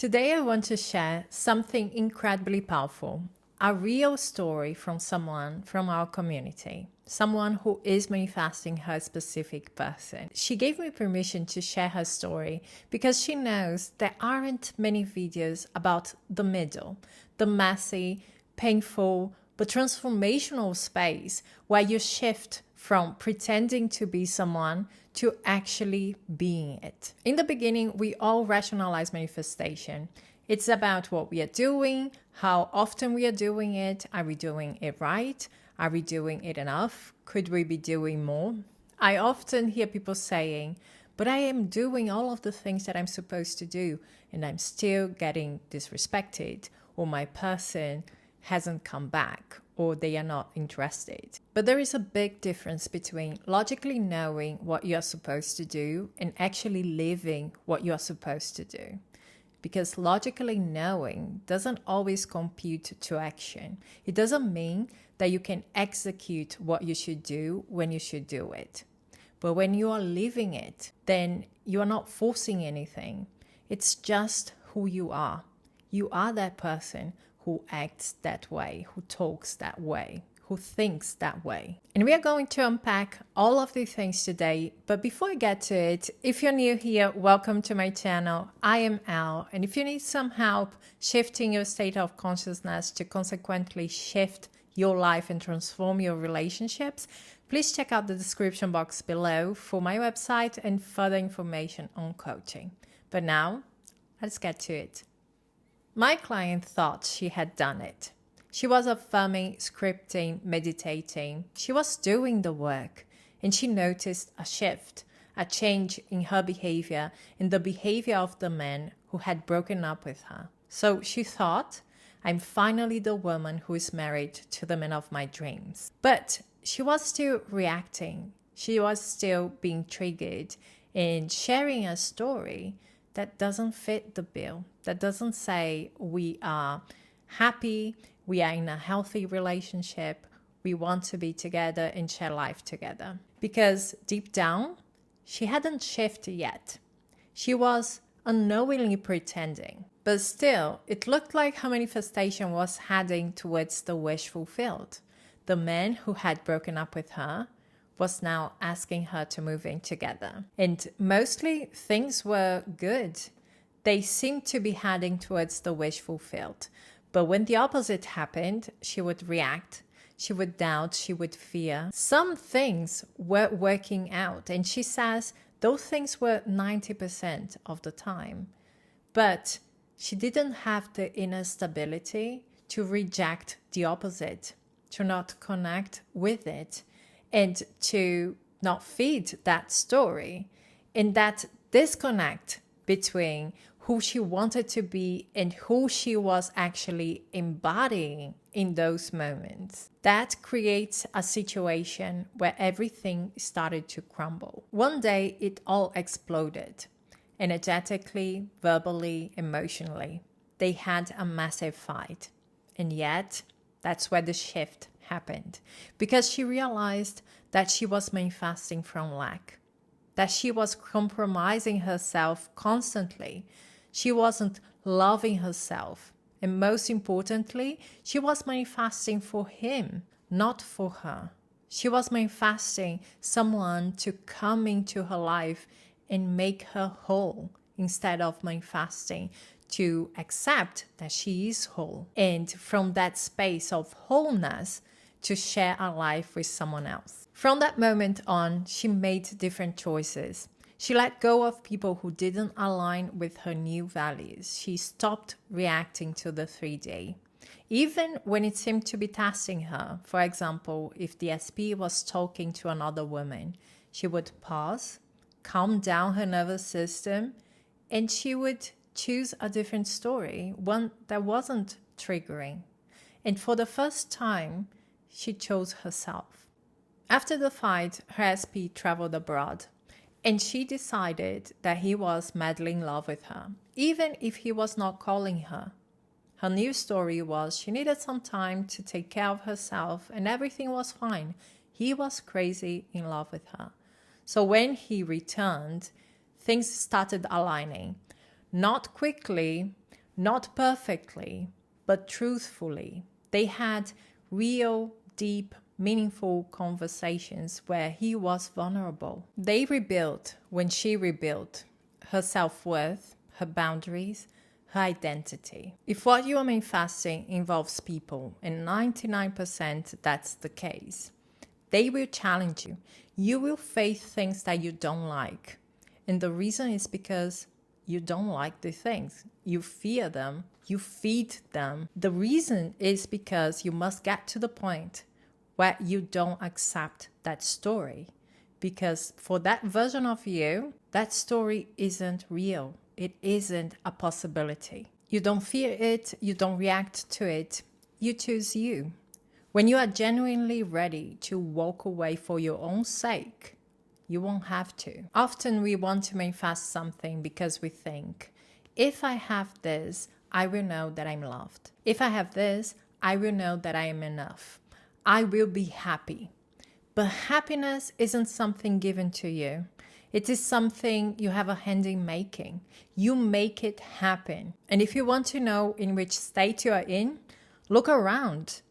Today I want to share something incredibly powerful, a real story from someone from our community, someone who is manifesting her specific person. She gave me permission to share her story because she knows there aren't many videos about the middle, the messy, painful, but transformational space where you shift from pretending to be someone to actually being it. In the beginning, we all rationalize manifestation. It's about what we are doing, how often we are doing it, are we doing it right? Are we doing it enough? Could we be doing more? I often hear people saying, but I am doing all of the things that I'm supposed to do and I'm still getting disrespected, or my person hasn't come back, or they are not interested. But there is a big difference between logically knowing what you're supposed to do and actually living what you're supposed to do. Because logically knowing doesn't always compute to action. It doesn't mean that you can execute what you should do when you should do it. But when you are living it, then you are not forcing anything. It's just who you are. You are that person who acts that way, who talks that way, who thinks that way. And we are going to unpack all of these things today. But before I get to it, if you're new here, welcome to my channel. I am Al. And if you need some help shifting your state of consciousness to consequently shift your life and transform your relationships, please check out the description box below for my website and further information on coaching. But now, let's get to it. My client thought she had done it. She was affirming, scripting, meditating. She was doing the work, and she noticed a shift, a change in her behavior and the behavior of the man who had broken up with her. So she thought, I'm finally the woman who is married to the man of my dreams. But she was still reacting. She was still being triggered and sharing a story that doesn't fit the bill, that doesn't say we are happy, we are in a healthy relationship, we want to be together and share life together. Because deep down, she hadn't shifted yet. She was unknowingly pretending. But still, it looked like her manifestation was heading towards the wish fulfilled. The man who had broken up with her was now asking her to move in together. And mostly things were good. They seemed to be heading towards the wish fulfilled. But when the opposite happened, she would react, she would doubt, she would fear. Some things were working out, and she says those things were 90% of the time. But she didn't have the inner stability to reject the opposite, to not connect with it, and to not feed that story. And that disconnect between who she wanted to be and who she was actually embodying in those moments, that creates a situation where everything started to crumble. One day, it all exploded. Energetically, verbally, emotionally. They had a massive fight. And yet, that's where the shift happened, because she realized that she was manifesting from lack, that she was compromising herself constantly. She wasn't loving herself. And most importantly, she was manifesting for him, not for her. She was manifesting someone to come into her life and make her whole, instead of manifesting to accept that she is whole. And from that space of wholeness, to share a life with someone else. From that moment on, she made different choices. She let go of people who didn't align with her new values. She stopped reacting to the 3D. Even when it seemed to be testing her. For example, if the SP was talking to another woman, she would pause, calm down her nervous system, and she would choose a different story, one that wasn't triggering. And for the first time, she chose herself. After the fight, her SP traveled abroad, and she decided that he was madly in love with her, even if he was not calling her. Her new story was she needed some time to take care of herself, and everything was fine. He was crazy in love with her. So when he returned, things started aligning. Not quickly, not perfectly, but truthfully. They had real, deep, meaningful conversations where he was vulnerable. They rebuilt when she rebuilt her self-worth, her boundaries, her identity. If what you are manifesting involves people, and 99% that's the case, they will challenge you. You will face things that you don't like. And the reason is because you don't like the things. You fear them. You feed them. The reason is because you must get to the point where you don't accept that story. Because for that version of you, that story isn't real. It isn't a possibility. You don't fear it. You don't react to it. You choose you. When you are genuinely ready to walk away for your own sake, you won't have to. Often we want to manifest something because we think, if I have this, I will know that I'm loved. If I have this, I will know that I am enough. I will be happy. But happiness isn't something given to you. It is something you have a hand in making. You make it happen. And if you want to know in which state you are in, look around.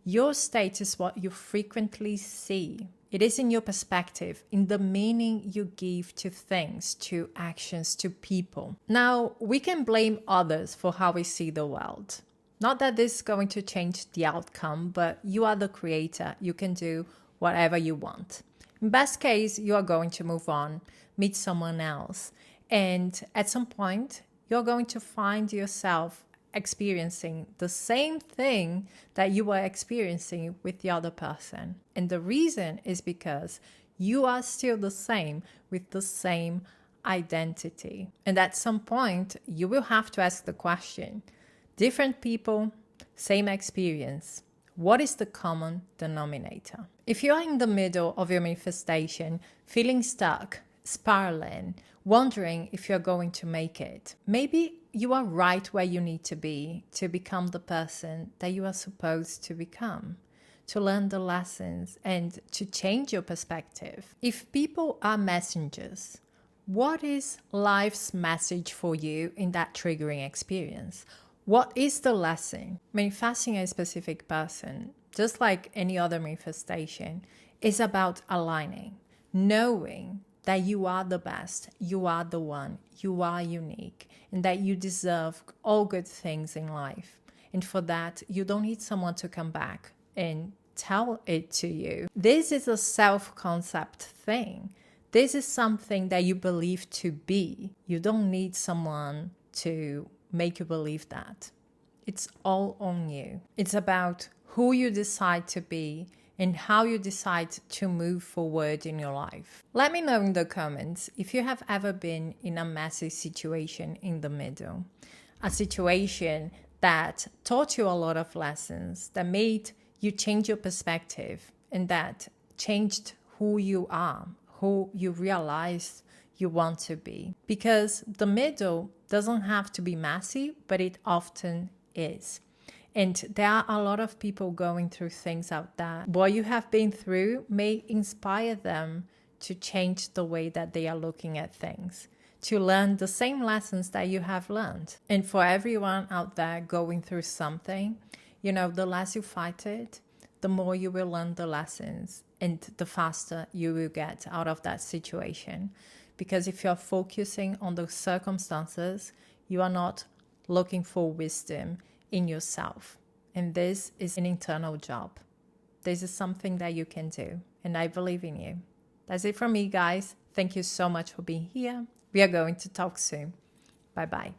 Your state is what you frequently see. It is in your perspective, in the meaning you give to things, to actions, to people. Now, we can blame others for how we see the world. Not that this is going to change the outcome, but you are the creator. You can do whatever you want. In best case, you are going to move on, meet someone else. And at some point, you're going to find yourself experiencing the same thing that you were experiencing with the other person. And the reason is because you are still the same with the same identity. And at some point, you will have to ask the question, different people, same experience. What is the common denominator? If you are in the middle of your manifestation, feeling stuck, spiraling, wondering if you're going to make it, maybe you are right where you need to be to become the person that you are supposed to become, to learn the lessons and to change your perspective. If people are messengers, what is life's message for you in that triggering experience? What is the lesson? Manifesting a specific person, just like any other manifestation, is about aligning, knowing that you are the best, you are the one, you are unique, and that you deserve all good things in life. And for that, you don't need someone to come back and tell it to you. This is a self-concept thing. This is something that you believe to be. You don't need someone to make you believe that. It's all on you. It's about who you decide to be and how you decide to move forward in your life. Let me know in the comments if you have ever been in a messy situation in the middle. A situation that taught you a lot of lessons, that made you change your perspective, and that changed who you are, who you realized you want to be. Because the middle doesn't have to be messy, but it often is. And there are a lot of people going through things out there. What you have been through may inspire them to change the way that they are looking at things, to learn the same lessons that you have learned. And for everyone out there going through something, you know, the less you fight it, the more you will learn the lessons and the faster you will get out of that situation. Because if you're focusing on the circumstances, you are not looking for wisdom in yourself. And this is an internal job. This is something that you can do. And I believe in you. That's it from me, guys. Thank you so much for being here. We are going to talk soon. Bye-bye.